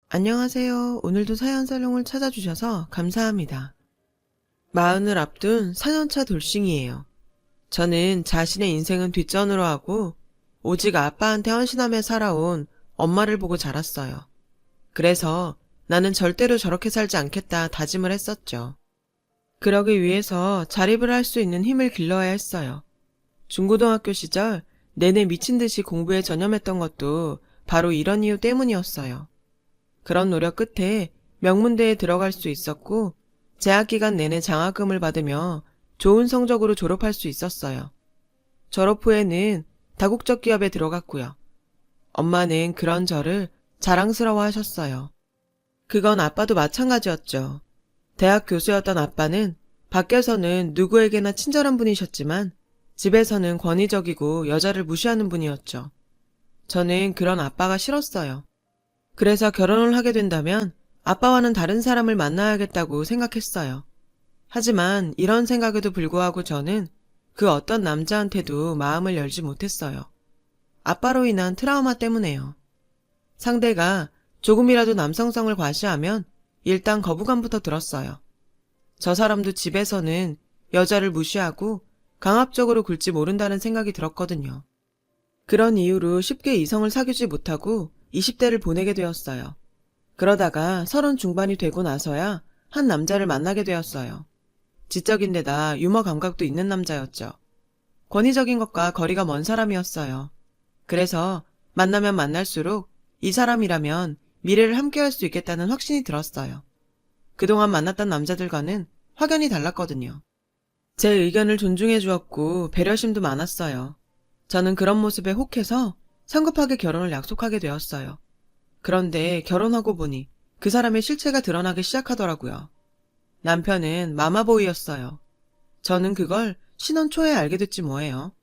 안녕하세요. 오늘도 사연살롱을 찾아주셔서 감사합니다. 마흔을 앞둔 4년차 돌싱이에요. 저는 자신의 인생은 뒷전으로 하고 오직 아빠한테 헌신하며 살아온 엄마를 보고 자랐어요. 그래서 나는 절대로 저렇게 살지 않겠다 다짐을 했었죠. 그러기 위해서 자립을 할 수 있는 힘을 길러야 했어요. 중고등학교 시절 내내 미친 듯이 공부에 전념했던 것도 바로 이런 이유 때문이었어요. 그런 노력 끝에 명문대에 들어갈 수 있었고 재학 기간 내내 장학금을 받으며 좋은 성적으로 졸업할 수 있었어요. 졸업 후에는 다국적 기업에 들어갔고요. 엄마는 그런 저를 자랑스러워 하셨어요. 그건 아빠도 마찬가지였죠. 대학 교수였던 아빠는 밖에서는 누구에게나 친절한 분이셨지만 집에서는 권위적이고 여자를 무시하는 분이었죠. 저는 그런 아빠가 싫었어요. 그래서 결혼을 하게 된다면 아빠와는 다른 사람을 만나야겠다고 생각했어요. 하지만 이런 생각에도 불구하고 저는 그 어떤 남자한테도 마음을 열지 못했어요. 아빠로 인한 트라우마 때문에요. 상대가 조금이라도 남성성을 과시하면 일단 거부감부터 들었어요. 저 사람도 집에서는 여자를 무시하고 강압적으로 굴지 모른다는 생각이 들었거든요. 그런 이유로 쉽게 이성을 사귀지 못하고 20대를 보내게 되었어요. 그러다가 30 중반이 되고 나서야 한 남자를 만나게 되었어요. 지적인데다 유머 감각도 있는 남자였죠. 권위적인 것과 거리가 먼 사람이었어요. 그래서 만나면 만날수록 이 사람이라면 미래를 함께할 수 있겠다는 확신이 들었어요. 그동안 만났던 남자들과는 확연히 달랐거든요. 제 의견을 존중해 주었고 배려심도 많았어요. 저는 그런 모습에 혹해서 성급하게 결혼을 약속하게 되었어요. 그런데 결혼하고 보니 그 사람의 실체가 드러나기 시작하더라고요. 남편은 마마보이였어요. 저는 그걸 신혼 초에 알게 됐지 뭐예요.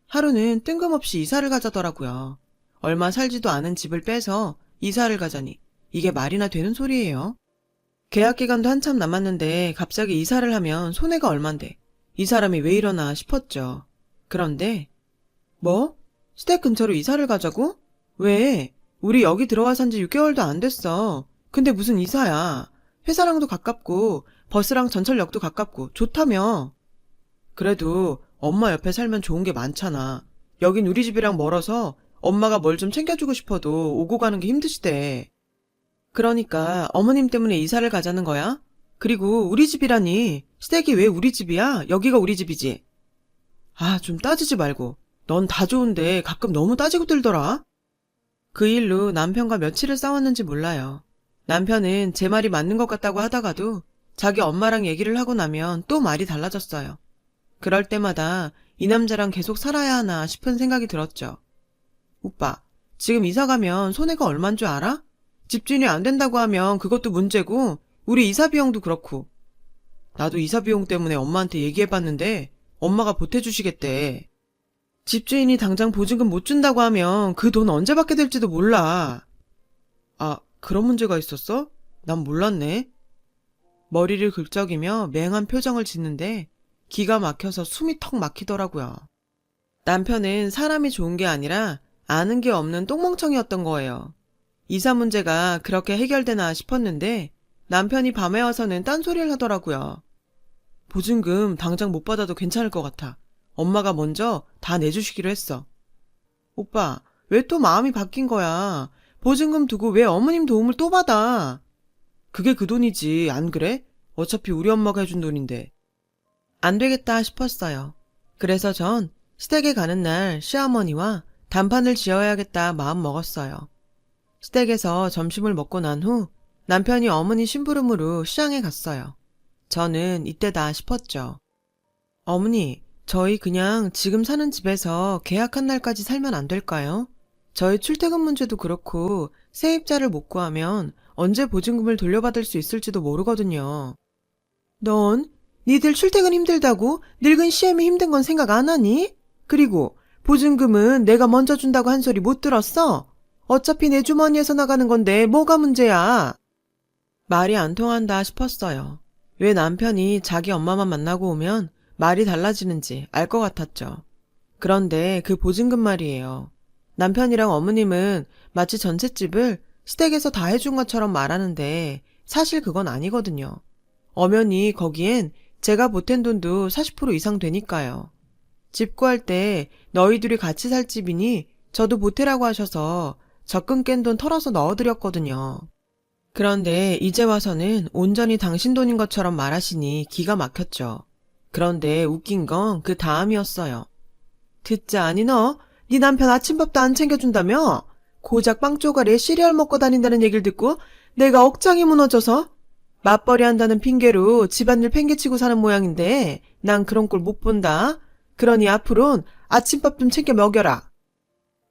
하루는 뜬금없이 이사를 가자더라고요. 얼마 살지도 않은 집을 빼서 이사를 가자니 이게 말이나 되는 소리예요. 계약 기간도 한참 남았는데 갑자기 이사를 하면 손해가 얼만데 이 사람이 왜 이러나 싶었죠. 그런데 뭐? 시댁 근처로 이사를 가자고? 왜? 우리 여기 들어와 산 지 6개월도 안 됐어. 근데 무슨 이사야. 회사랑도 가깝고 버스랑 전철역도 가깝고 좋다며. 그래도 엄마 옆에 살면 좋은 게 많잖아. 여긴 우리 집이랑 멀어서 엄마가 뭘 좀 챙겨주고 싶어도 오고 가는 게 힘드시대. 그러니까 어머님 때문에 이사를 가자는 거야? 그리고 우리 집이라니. 시댁이 왜 우리 집이야? 여기가 우리 집이지. 아, 좀 따지지 말고. 넌 다 좋은데 가끔 너무 따지고 들더라. 그 일로 남편과 며칠을 싸웠는지 몰라요. 남편은 제 말이 맞는 것 같다고 하다가도 자기 엄마랑 얘기를 하고 나면 또 말이 달라졌어요. 그럴 때마다 이 남자랑 계속 살아야 하나 싶은 생각이 들었죠. 오빠, 지금 이사 가면 손해가 얼만 줄 알아? 집주인이 안 된다고 하면 그것도 문제고 우리 이사 비용도 그렇고. 나도 이사 비용 때문에 엄마한테 얘기해봤는데 엄마가 보태주시겠대. 집주인이 당장 보증금 못 준다고 하면 그 돈 언제 받게 될지도 몰라. 아, 그런 문제가 있었어? 난 몰랐네. 머리를 긁적이며 맹한 표정을 짓는데 기가 막혀서 숨이 턱 막히더라고요. 남편은 사람이 좋은 게 아니라 아는 게 없는 똥멍청이었던 거예요. 이사 문제가 그렇게 해결되나 싶었는데 남편이 밤에 와서는 딴소리를 하더라고요. 보증금 당장 못 받아도 괜찮을 것 같아. 엄마가 먼저 다 내주시기로 했어. 오빠, 왜 또 마음이 바뀐 거야? 보증금 두고 왜 어머님 도움을 또 받아? 그게 그 돈이지, 안 그래? 어차피 우리 엄마가 해준 돈인데. 안 되겠다 싶었어요. 그래서 전 시댁에 가는 날 시어머니와 단판을 지어야겠다 마음 먹었어요. 시댁에서 점심을 먹고 난 후 남편이 어머니 심부름으로 시장에 갔어요. 저는 이때다 싶었죠. 어머니, 저희 그냥 지금 사는 집에서 계약한 날까지 살면 안 될까요? 저희 출퇴근 문제도 그렇고 세입자를 못 구하면 언제 보증금을 돌려받을 수 있을지도 모르거든요. 넌 니들 출퇴근 힘들다고 늙은 시엠이 힘든 건 생각 안 하니? 그리고 보증금은 내가 먼저 준다고 한 소리 못 들었어? 어차피 내 주머니에서 나가는 건데 뭐가 문제야? 말이 안 통한다 싶었어요. 왜 남편이 자기 엄마만 만나고 오면 말이 달라지는지 알 것 같았죠. 그런데 그 보증금 말이에요. 남편이랑 어머님은 마치 전셋집을 시댁에서 다 해준 것처럼 말하는데 사실 그건 아니거든요. 엄연히 거기엔 제가 보탠 돈도 40% 이상 되니까요. 집 구할 때 너희 둘이 같이 살 집이니 저도 보태라고 하셔서 적금 깬 돈 털어서 넣어드렸거든요. 그런데 이제 와서는 온전히 당신 돈인 것처럼 말하시니 기가 막혔죠. 그런데 웃긴 건 그 다음이었어요. 듣자니 너, 네 남편 아침밥도 안 챙겨준다며? 고작 빵 쪼가리에 시리얼 먹고 다닌다는 얘기를 듣고 내가 억장이 무너져서 맞벌이 한다는 핑계로 집안일 팽개치고 사는 모양인데 난 그런 꼴 못 본다. 그러니 앞으론 아침밥 좀 챙겨 먹여라.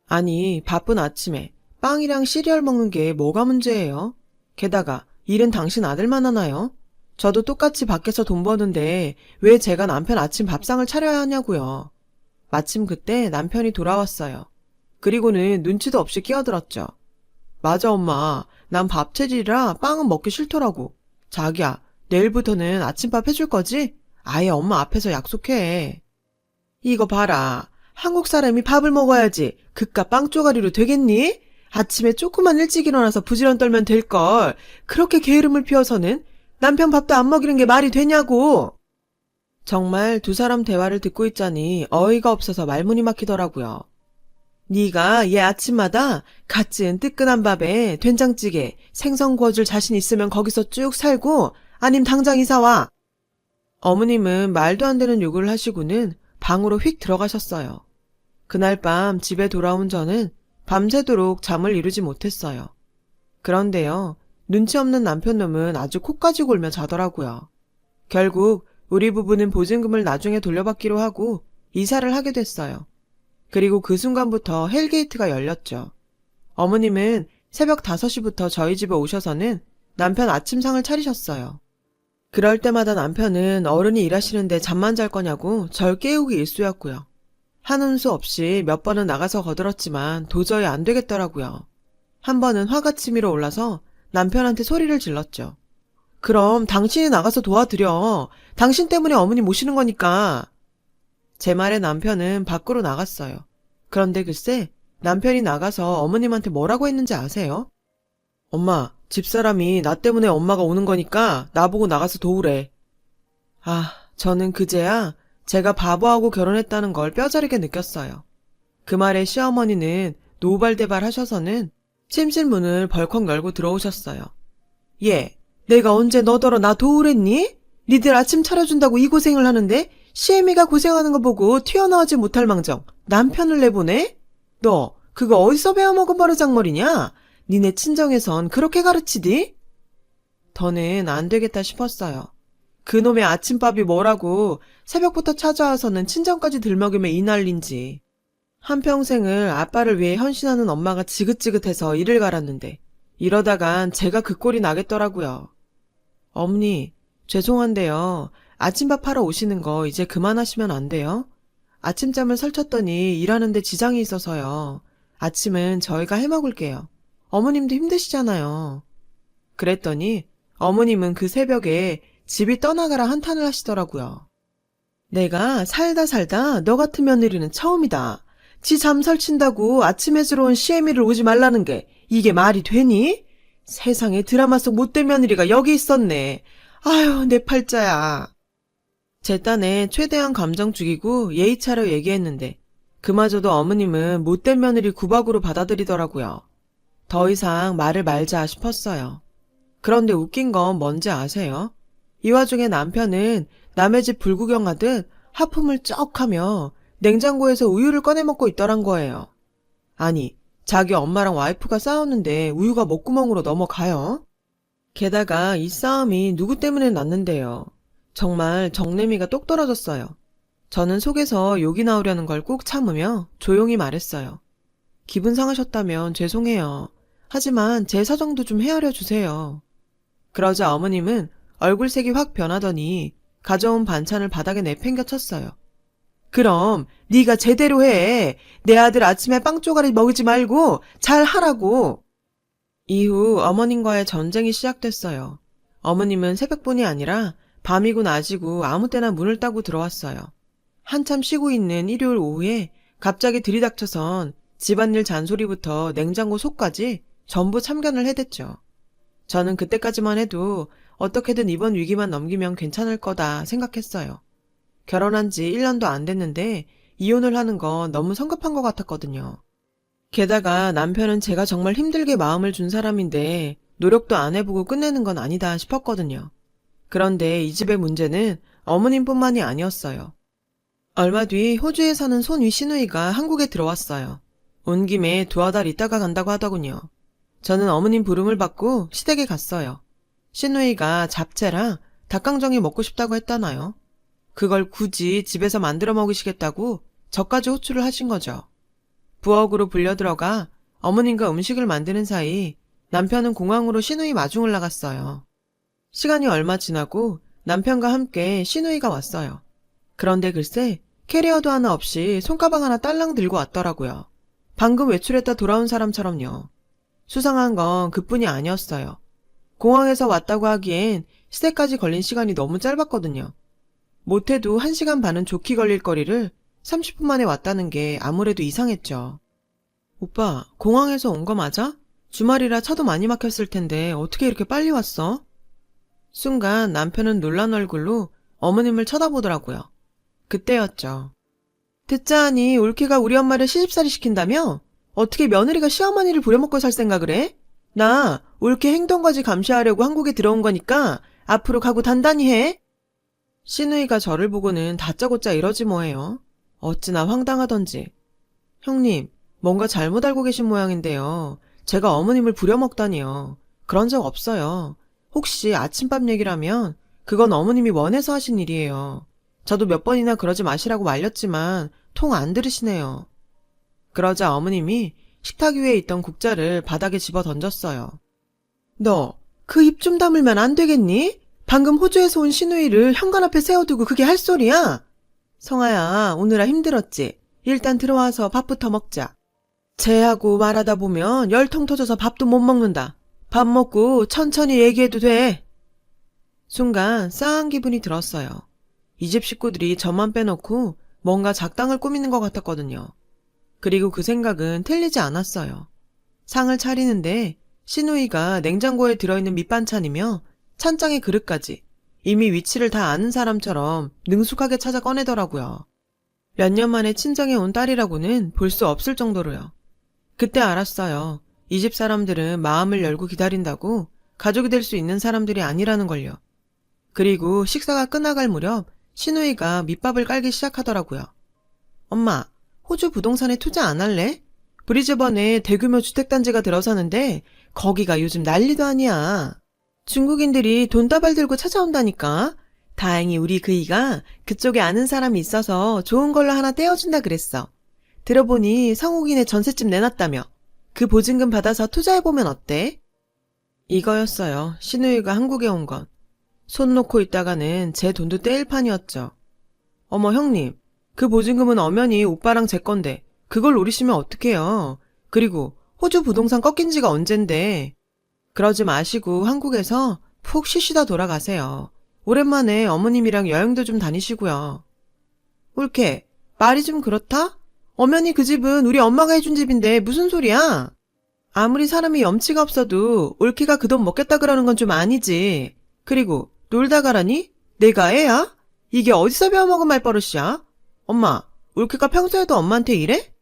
아니, 바쁜 아침에 빵이랑 시리얼 먹는 게 뭐가 문제예요? 게다가 일은 당신 아들만 하나요? 저도 똑같이 밖에서 돈 버는데 왜 제가 남편 아침 밥상을 차려야 하냐고요. 마침 그때 남편이 돌아왔어요. 그리고는 눈치도 없이 끼어들었죠. 맞아 엄마, 난 밥 체질이라 빵은 먹기 싫더라고. 자기야, 내일부터는 아침밥 해줄 거지? 아예 엄마 앞에서 약속해. 이거 봐라. 한국 사람이 밥을 먹어야지 그깟 빵 쪼가리로 되겠니? 아침에 조금만 일찍 일어나서 부지런 떨면 될걸. 그렇게 게으름을 피워서는 남편 밥도 안 먹이는 게 말이 되냐고. 정말 두 사람 대화를 듣고 있자니 어이가 없어서 말문이 막히더라고요. 네가 얘 아침마다 갓 지은 뜨끈한 밥에 된장찌개, 생선 구워줄 자신 있으면 거기서 쭉 살고 아님 당장 이사와. 어머님은 말도 안 되는 요구를 하시고는 방으로 휙 들어가셨어요. 그날 밤 집에 돌아온 저는 밤새도록 잠을 이루지 못했어요. 그런데요, 눈치 없는 남편놈은 아주 코까지 골며 자더라고요. 결국 우리 부부는 보증금을 나중에 돌려받기로 하고 이사를 하게 됐어요. 그리고 그 순간부터 헬게이트가 열렸죠. 어머님은 새벽 5시부터 저희 집에 오셔서는 남편 아침상을 차리셨어요. 그럴 때마다 남편은 어른이 일하시는데 잠만 잘 거냐고 절 깨우기 일쑤였고요. 하는 수 없이 몇 번은 나가서 거들었지만 도저히 안 되겠더라고요. 한 번은 화가 치밀어 올라서 남편한테 소리를 질렀죠. 그럼 당신이 나가서 도와드려. 당신 때문에 어머니 모시는 거니까. 제 말에 남편은 밖으로 나갔어요. 그런데 글쎄 남편이 나가서 어머님한테 뭐라고 했는지 아세요? 엄마, 집사람이 나 때문에 엄마가 오는 거니까 나보고 나가서 도우래. 아, 저는 그제야 제가 바보하고 결혼했다는 걸 뼈저리게 느꼈어요. 그 말에 시어머니는 노발대발 하셔서는 침실 문을 벌컥 열고 들어오셨어요. 예, 내가 언제 너더러 나 도우랬니? 니들 아침 차려준다고 이 고생을 하는데 시애미가 고생하는 거 보고 튀어나오지 못할 망정 남편을 내보내? 너 그거 어디서 배워먹은 버르장머리냐? 니네 친정에선 그렇게 가르치디? 더는 안 되겠다 싶었어요. 그놈의 아침밥이 뭐라고 새벽부터 찾아와서는 친정까지 들먹이며 이 난린지. 한평생을 아빠를 위해 헌신하는 엄마가 지긋지긋해서 이를 갈았는데 이러다간 제가 그 꼴이 나겠더라고요. 어머니, 죄송한데요. 아침밥 하러 오시는 거 이제 그만하시면 안 돼요? 아침잠을 설쳤더니 일하는데 지장이 있어서요. 아침은 저희가 해먹을게요. 어머님도 힘드시잖아요. 그랬더니 어머님은 그 새벽에 집이 떠나가라 한탄을 하시더라고요. 내가 살다 너 같은 며느리는 처음이다. 지 잠 설친다고 아침에 들어온 시애미를 오지 말라는 게 이게 말이 되니? 세상에 드라마 속 못된 며느리가 여기 있었네. 아유, 내 팔자야. 제 딴에 최대한 감정 죽이고 예의 차려 얘기했는데 그마저도 어머님은 못된 며느리 구박으로 받아들이더라고요. 더 이상 말을 말자 싶었어요. 그런데 웃긴 건 뭔지 아세요? 이 와중에 남편은 남의 집 불구경하듯 하품을 쩍 하며 냉장고에서 우유를 꺼내 먹고 있더란 거예요. 아니, 자기 엄마랑 와이프가 싸웠는데 우유가 목구멍으로 넘어가요? 게다가 이 싸움이 누구 때문에 났는데요. 정말 정내미가 똑 떨어졌어요. 저는 속에서 욕이 나오려는 걸 꾹 참으며 조용히 말했어요. 기분 상하셨다면 죄송해요. 하지만 제 사정도 좀 헤아려 주세요. 그러자 어머님은 얼굴색이 확 변하더니 가져온 반찬을 바닥에 내팽겨쳤어요. 그럼 네가 제대로 해. 내 아들 아침에 빵 쪼가리 먹이지 말고 잘 하라고. 이후 어머님과의 전쟁이 시작됐어요. 어머님은 새벽뿐이 아니라 밤이고 낮이고 아무 때나 문을 따고 들어왔어요. 한참 쉬고 있는 일요일 오후에 갑자기 들이닥쳐선 집안일 잔소리부터 냉장고 속까지 전부 참견을 해댔죠. 저는 그때까지만 해도 어떻게든 이번 위기만 넘기면 괜찮을 거다 생각했어요. 결혼한 지 1년도 안 됐는데 이혼을 하는 건 너무 성급한 것 같았거든요. 게다가 남편은 제가 정말 힘들게 마음을 준 사람인데 노력도 안 해보고 끝내는 건 아니다 싶었거든요. 그런데 이 집의 문제는 어머님뿐만이 아니었어요. 얼마 뒤 호주에 사는 손위 시누이가 한국에 들어왔어요. 온 김에 두어 달 있다가 간다고 하더군요. 저는 어머님 부름을 받고 시댁에 갔어요. 시누이가 잡채랑 닭강정이 먹고 싶다고 했다나요? 그걸 굳이 집에서 만들어 먹으시겠다고 저까지 호출을 하신 거죠. 부엌으로 불려들어가 어머님과 음식을 만드는 사이 남편은 공항으로 시누이 마중을 나갔어요. 시간이 얼마 지나고 남편과 함께 시누이가 왔어요. 그런데 글쎄 캐리어도 하나 없이 손가방 하나 딸랑 들고 왔더라고요. 방금 외출했다 돌아온 사람처럼요. 수상한 건 그뿐이 아니었어요. 공항에서 왔다고 하기엔 시댁까지 걸린 시간이 너무 짧았거든요. 못해도 1시간 반은 좋게 걸릴 거리를 30분 만에 왔다는 게 아무래도 이상했죠. 오빠, 공항에서 온 거 맞아? 주말이라 차도 많이 막혔을 텐데 어떻게 이렇게 빨리 왔어? 순간 남편은 놀란 얼굴로 어머님을 쳐다보더라고요. 그때였죠. 듣자하니 올케가 우리 엄마를 시집살이 시킨다며? 어떻게 며느리가 시어머니를 부려먹고 살 생각을 해? 나 올케 행동거지 감시하려고 한국에 들어온 거니까 앞으로 각오 단단히 해. 시누이가 저를 보고는 다짜고짜 이러지 뭐예요. 어찌나 황당하던지. 형님, 뭔가 잘못 알고 계신 모양인데요. 제가 어머님을 부려먹다니요. 그런 적 없어요. 혹시 아침밥 얘기라면 그건 어머님이 원해서 하신 일이에요. 저도 몇 번이나 그러지 마시라고 말렸지만 통 안 들으시네요. 그러자 어머님이 식탁 위에 있던 국자를 바닥에 집어 던졌어요. 너 그 입 좀 다물면 안 되겠니? 방금 호주에서 온 시누이를 현관 앞에 세워두고 그게 할 소리야? 성아야, 오느라 힘들었지? 일단 들어와서 밥부터 먹자. 쟤하고 말하다 보면 열통 터져서 밥도 못 먹는다. 밥 먹고 천천히 얘기해도 돼. 순간 싸한 기분이 들었어요. 이 집 식구들이 저만 빼놓고 뭔가 작당을 꾸미는 것 같았거든요. 그리고 그 생각은 틀리지 않았어요. 상을 차리는데 시누이가 냉장고에 들어있는 밑반찬이며 찬장의 그릇까지 이미 위치를 다 아는 사람처럼 능숙하게 찾아 꺼내더라고요. 몇 년 만에 친정에 온 딸이라고는 볼 수 없을 정도로요. 그때 알았어요. 이 집 사람들은 마음을 열고 기다린다고 가족이 될 수 있는 사람들이 아니라는 걸요. 그리고 식사가 끝나갈 무렵 시누이가 밑밥을 깔기 시작하더라고요. 엄마, 호주 부동산에 투자 안 할래? 브리즈번에 대규모 주택단지가 들어서는데 거기가 요즘 난리도 아니야. 중국인들이 돈 따발 들고 찾아온다니까. 다행히 우리 그이가 그쪽에 아는 사람이 있어서 좋은 걸로 하나 떼어준다 그랬어. 들어보니 성욱이네 전셋집 내놨다며. 그 보증금 받아서 투자해보면 어때? 이거였어요. 시누이가 한국에 온 건. 손 놓고 있다가는 제 돈도 떼일 판이었죠. 어머 형님, 그 보증금은 엄연히 오빠랑 제 건데 그걸 노리시면 어떡해요. 그리고 호주 부동산 꺾인 지가 언젠데. 그러지 마시고 한국에서 푹 쉬시다 돌아가세요. 오랜만에 어머님이랑 여행도 좀 다니시고요. 올케, 말이 좀 그렇다? 엄연히 그 집은 우리 엄마가 해준 집인데 무슨 소리야? 아무리 사람이 염치가 없어도 올케가 그 돈 먹겠다 그러는 건 좀 아니지. 그리고 놀다 가라니? 내가 애야? 이게 어디서 배워먹은 말버릇이야? 엄마, 올케가 평소에도 엄마한테 이래?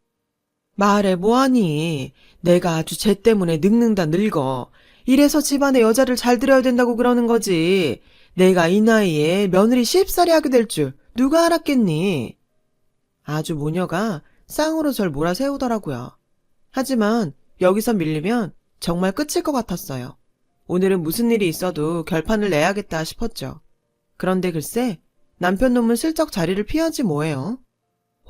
말해 뭐하니? 내가 아주 쟤 때문에 늙는다 늙어. 이래서 집안에 여자를 잘 들여야 된다고 그러는 거지. 내가 이 나이에 며느리 시집살이 하게 될 줄 누가 알았겠니? 아주 모녀가 쌍으로 절 몰아세우더라고요. 하지만 여기서 밀리면 정말 끝일 것 같았어요. 오늘은 무슨 일이 있어도 결판을 내야겠다 싶었죠. 그런데 글쎄 남편 놈은 슬쩍 자리를 피하지 뭐예요.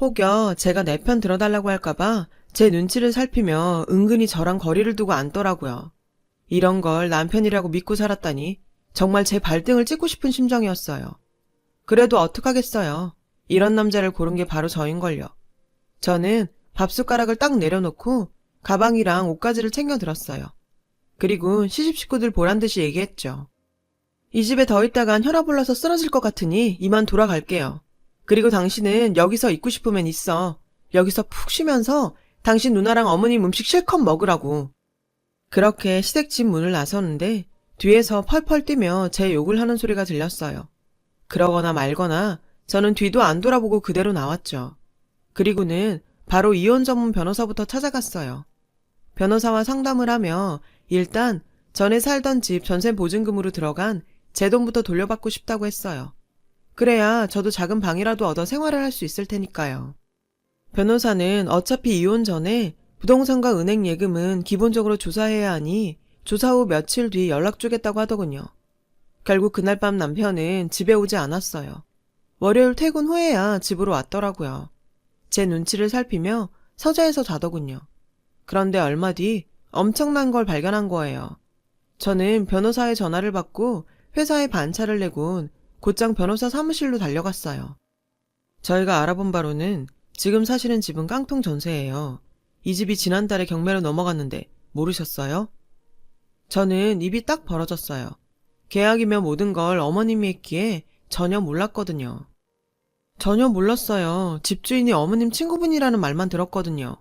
혹여 제가 내 편 들어달라고 할까봐 제 눈치를 살피며 은근히 저랑 거리를 두고 앉더라고요. 이런 걸 남편이라고 믿고 살았다니 정말 제 발등을 찍고 싶은 심정이었어요. 그래도 어떡하겠어요. 이런 남자를 고른 게 바로 저인걸요. 저는 밥숟가락을 딱 내려놓고 가방이랑 옷가지를 챙겨 들었어요. 그리고 시집 식구들 보란듯이 얘기했죠. 이 집에 더 있다간 혈압 올라서 쓰러질 것 같으니 이만 돌아갈게요. 그리고 당신은 여기서 있고 싶으면 있어. 여기서 푹 쉬면서 당신 누나랑 어머님 음식 실컷 먹으라고. 그렇게 시댁집 문을 나섰는데 뒤에서 펄펄 뛰며 제 욕을 하는 소리가 들렸어요. 그러거나 말거나 저는 뒤도 안 돌아보고 그대로 나왔죠. 그리고는 바로 이혼 전문 변호사부터 찾아갔어요. 변호사와 상담을 하며 일단 전에 살던 집 전세 보증금으로 들어간 제 돈부터 돌려받고 싶다고 했어요. 그래야 저도 작은 방이라도 얻어 생활을 할 수 있을 테니까요. 변호사는 어차피 이혼 전에 부동산과 은행 예금은 기본적으로 조사해야 하니 조사 후 며칠 뒤 연락 주겠다고 하더군요. 결국 그날 밤 남편은 집에 오지 않았어요. 월요일 퇴근 후에야 집으로 왔더라고요. 제 눈치를 살피며 서재에서 자더군요. 그런데 얼마 뒤 엄청난 걸 발견한 거예요. 저는 변호사의 전화를 받고 회사에 반차를 내곤 곧장 변호사 사무실로 달려갔어요. 저희가 알아본 바로는 지금 사시는 집은 깡통 전세예요. 이 집이 지난달에 경매로 넘어갔는데 모르셨어요? 저는 입이 딱 벌어졌어요. 계약이면 모든 걸 어머님이 했기에 전혀 몰랐거든요. 전혀 몰랐어요. 집주인이 어머님 친구분이라는 말만 들었거든요.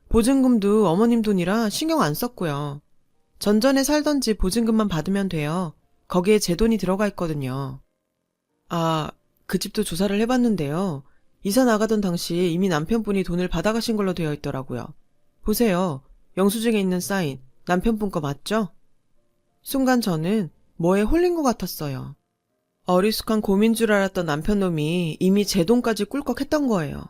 보증금도 어머님 돈이라 신경 안 썼고요. 전전에 살던 집 보증금만 받으면 돼요. 거기에 제 돈이 들어가 있거든요. 아, 그 집도 조사를 해봤는데요. 이사 나가던 당시 이미 남편분이 돈을 받아가신 걸로 되어 있더라고요. 보세요. 영수증에 있는 사인, 남편분 거 맞죠? 순간 저는 뭐에 홀린 것 같았어요. 어리숙한 곰인 줄 알았던 남편놈이 이미 제 돈까지 꿀꺽했던 거예요.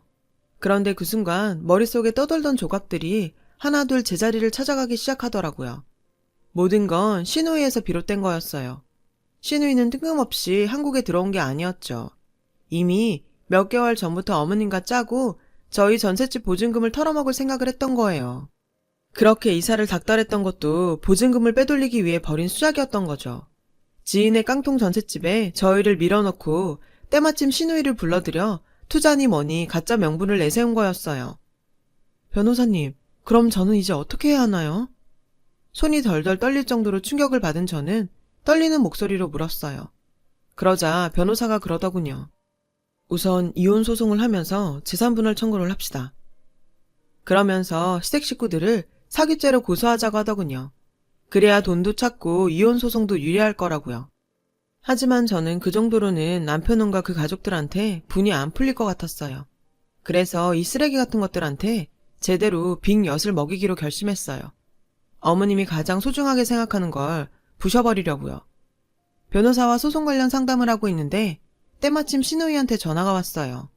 그런데 그 순간 머릿속에 떠돌던 조각들이 하나둘 제자리를 찾아가기 시작하더라고요. 모든 건 시누이에서 비롯된 거였어요. 시누이는 뜬금없이 한국에 들어온 게 아니었죠. 이미 몇 개월 전부터 어머님과 짜고 저희 전셋집 보증금을 털어먹을 생각을 했던 거예요. 그렇게 이사를 닥달했던 것도 보증금을 빼돌리기 위해 벌인 수작이었던 거죠. 지인의 깡통 전셋집에 저희를 밀어넣고 때마침 시누이를 불러들여 투자니 뭐니 가짜 명분을 내세운 거였어요. 변호사님, 그럼 저는 이제 어떻게 해야 하나요? 손이 덜덜 떨릴 정도로 충격을 받은 저는 떨리는 목소리로 물었어요. 그러자 변호사가 그러더군요. 우선 이혼 소송을 하면서 재산분할 청구를 합시다. 그러면서 시댁 식구들을 사기죄로 고소하자고 하더군요. 그래야 돈도 찾고 이혼 소송도 유리할 거라고요. 하지만 저는 그 정도로는 남편과 그 가족들한테 분이 안 풀릴 것 같았어요. 그래서 이 쓰레기 같은 것들한테 제대로 빅 엿을 먹이기로 결심했어요. 어머님이 가장 소중하게 생각하는 걸 부셔버리려고요. 변호사와 소송 관련 상담을 하고 있는데 때마침 시누이한테 전화가 왔어요.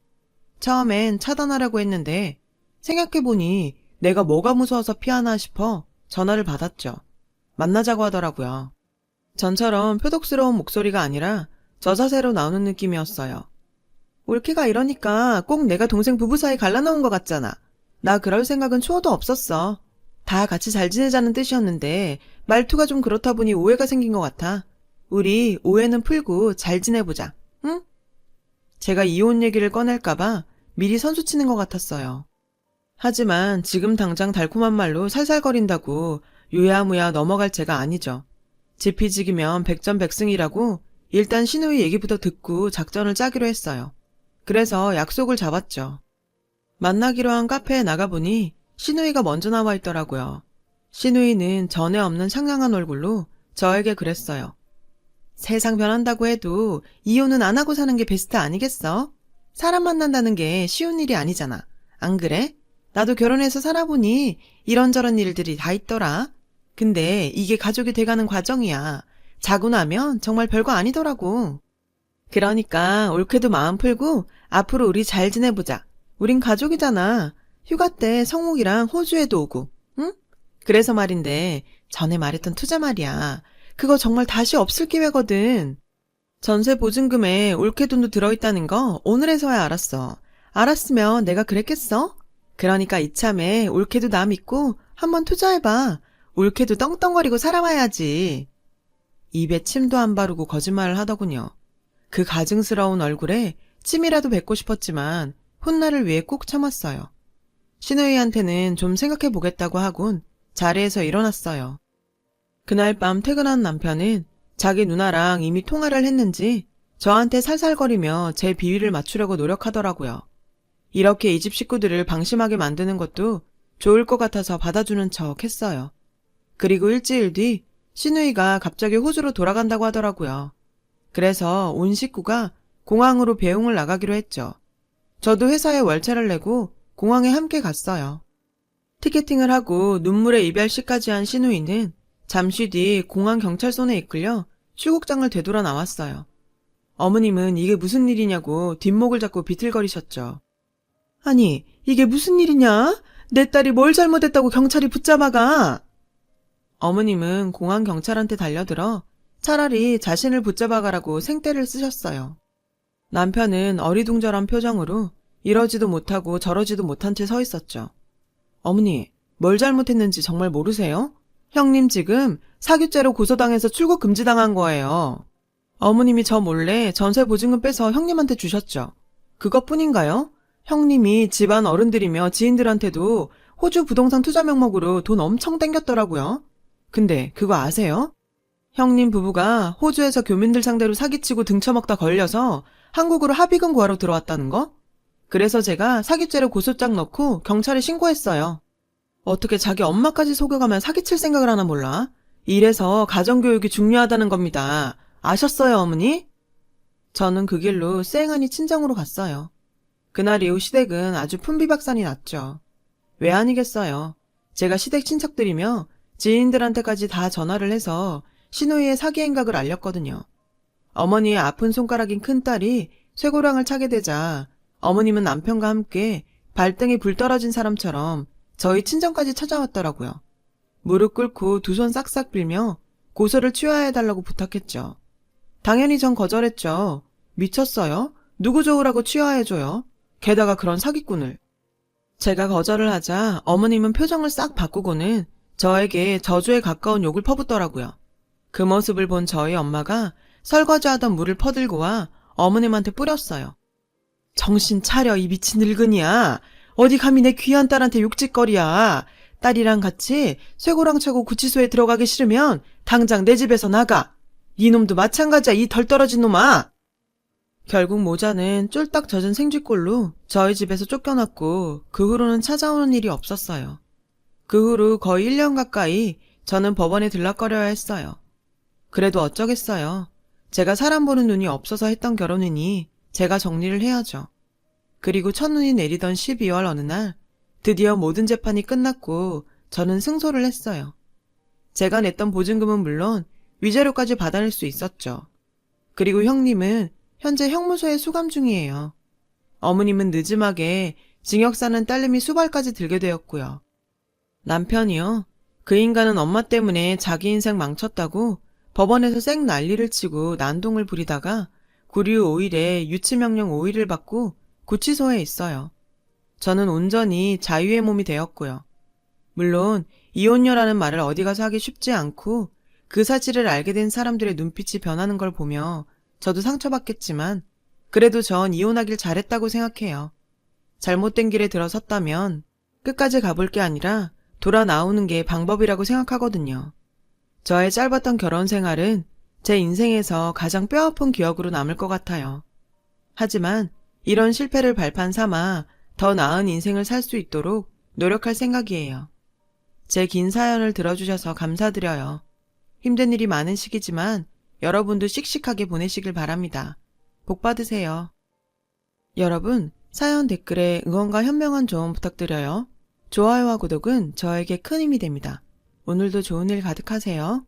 처음엔 차단하려고 했는데 생각해보니 내가 뭐가 무서워서 피하나 싶어 전화를 받았죠. 만나자고 하더라고요. 전처럼 표독스러운 목소리가 아니라 저자세로 나오는 느낌이었어요. 올케가 이러니까 꼭 내가 동생 부부 사이 갈라놓은 것 같잖아. 나 그럴 생각은 추호도 없었어. 다 같이 잘 지내자는 뜻이었는데 말투가 좀 그렇다 보니 오해가 생긴 것 같아. 우리 오해는 풀고 잘 지내보자. 응? 제가 이혼 얘기를 꺼낼까봐 미리 선수치는 것 같았어요. 하지만 지금 당장 달콤한 말로 살살거린다고 유야무야 넘어갈 제가 아니죠. 지피지기면 백전백승이라고 일단 시누이 얘기부터 듣고 작전을 짜기로 했어요. 그래서 약속을 잡았죠. 만나기로 한 카페에 나가보니 시누이가 먼저 나와 있더라고요. 시누이는 전에 없는 상냥한 얼굴로 저에게 그랬어요. 세상 변한다고 해도 이혼은 안 하고 사는 게 베스트 아니겠어? 사람 만난다는 게 쉬운 일이 아니잖아. 안 그래? 나도 결혼해서 살아보니 이런저런 일들이 다 있더라. 근데 이게 가족이 돼가는 과정이야. 자고 나면 정말 별거 아니더라고. 그러니까 올케도 마음 풀고 앞으로 우리 잘 지내보자. 우린 가족이잖아. 휴가 때 성욱이랑 호주에도 오고, 응? 그래서 말인데 전에 말했던 투자 말이야. 그거 정말 다시 없을 기회거든. 전세 보증금에 올케 돈도 들어있다는 거 오늘에서야 알았어. 알았으면 내가 그랬겠어? 그러니까 이참에 올케도 나 믿고 한번 투자해봐. 올케도 떵떵거리고 살아와야지. 입에 침도 안 바르고 거짓말을 하더군요. 그 가증스러운 얼굴에 침이라도 뱉고 싶었지만 훗날을 위해 꾹 참았어요. 시누이한테는 좀 생각해보겠다고 하곤 자리에서 일어났어요. 그날 밤 퇴근한 남편은 자기 누나랑 이미 통화를 했는지 저한테 살살거리며 제 비위를 맞추려고 노력하더라고요. 이렇게 이 집 식구들을 방심하게 만드는 것도 좋을 것 같아서 받아주는 척 했어요. 그리고 일주일 뒤 시누이가 갑자기 호주로 돌아간다고 하더라고요. 그래서 온 식구가 공항으로 배웅을 나가기로 했죠. 저도 회사에 월차를 내고 공항에 함께 갔어요. 티켓팅을 하고 눈물의 이별시까지 한 시누이는 잠시 뒤 공항 경찰선에 이끌려 출국장을 되돌아 나왔어요. 어머님은 이게 무슨 일이냐고 뒷목을 잡고 비틀거리셨죠. 아니, 이게 무슨 일이냐? 내 딸이 뭘 잘못했다고 경찰이 붙잡아가? 어머님은 공항 경찰한테 달려들어 차라리 자신을 붙잡아가라고 생떼를 쓰셨어요. 남편은 어리둥절한 표정으로 이러지도 못하고 저러지도 못한 채 서 있었죠. 어머니, 뭘 잘못했는지 정말 모르세요? 형님 지금 사규죄로 고소당해서 출국 금지당한 거예요. 어머님이 저 몰래 전세 보증금 빼서 형님한테 주셨죠. 그것뿐인가요? 형님이 집안 어른들이며 지인들한테도 호주 부동산 투자 명목으로 돈 엄청 땡겼더라고요. 근데 그거 아세요? 형님 부부가 호주에서 교민들 상대로 사기치고 등쳐먹다 걸려서 한국으로 합의금 구하러 들어왔다는 거? 그래서 제가 사기죄로 고소장 넣고 경찰에 신고했어요. 어떻게 자기 엄마까지 속여가면 사기칠 생각을 하나 몰라? 이래서 가정교육이 중요하다는 겁니다. 아셨어요, 어머니? 저는 그 길로 쌩하니 친정으로 갔어요. 그날 이후 시댁은 아주 풍비박산이 났죠. 왜 아니겠어요. 제가 시댁 친척들이며 지인들한테까지 다 전화를 해서 시누이의 사기 행각을 알렸거든요. 어머니의 아픈 손가락인 큰딸이 쇠고랑을 차게 되자 어머님은 남편과 함께 발등에 불 떨어진 사람처럼 저희 친정까지 찾아왔더라고요. 무릎 꿇고 두 손 싹싹 빌며 고소를 취하해달라고 부탁했죠. 당연히 전 거절했죠. 미쳤어요? 누구 좋으라고 취하해줘요? 게다가 그런 사기꾼을. 제가 거절을 하자 어머님은 표정을 싹 바꾸고는 저에게 저주에 가까운 욕을 퍼붓더라고요. 그 모습을 본 저희 엄마가 설거지하던 물을 퍼들고 와 어머님한테 뿌렸어요. 정신 차려, 이 미친 늙은이야. 어디 감히 내 귀한 딸한테 욕짓거리야. 딸이랑 같이 쇠고랑 차고 구치소에 들어가기 싫으면 당장 내 집에서 나가. 이놈도 마찬가지야, 이 덜 떨어진 놈아. 결국 모자는 쫄딱 젖은 생쥐꼴로 저희 집에서 쫓겨났고 그 후로는 찾아오는 일이 없었어요. 그 후로 거의 1년 가까이 저는 법원에 들락거려야 했어요. 그래도 어쩌겠어요. 제가 사람 보는 눈이 없어서 했던 결혼이니 제가 정리를 해야죠. 그리고 첫눈이 내리던 12월 어느 날 드디어 모든 재판이 끝났고 저는 승소를 했어요. 제가 냈던 보증금은 물론 위자료까지 받아낼 수 있었죠. 그리고 형님은 현재 형무소에 수감 중이에요. 어머님은 늦음하게 징역 사는 딸내미 수발까지 들게 되었고요. 남편이요. 그 인간은 엄마 때문에 자기 인생 망쳤다고 법원에서 쌩 난리를 치고 난동을 부리다가 구류 5일에 유치명령 5일을 받고 구치소에 있어요. 저는 온전히 자유의 몸이 되었고요. 물론 이혼녀라는 말을 어디 가서 하기 쉽지 않고 그 사실을 알게 된 사람들의 눈빛이 변하는 걸 보며 저도 상처받겠지만 그래도 전 이혼하길 잘했다고 생각해요. 잘못된 길에 들어섰다면 끝까지 가볼 게 아니라 돌아 나오는 게 방법이라고 생각하거든요. 저의 짧았던 결혼 생활은 제 인생에서 가장 뼈아픈 기억으로 남을 것 같아요. 하지만 이런 실패를 발판 삼아 더 나은 인생을 살 수 있도록 노력할 생각이에요. 제 긴 사연을 들어주셔서 감사드려요. 힘든 일이 많은 시기지만 여러분도 씩씩하게 보내시길 바랍니다. 복 받으세요. 여러분, 사연 댓글에 응원과 현명한 조언 부탁드려요. 좋아요와 구독은 저에게 큰 힘이 됩니다. 오늘도 좋은 일 가득하세요.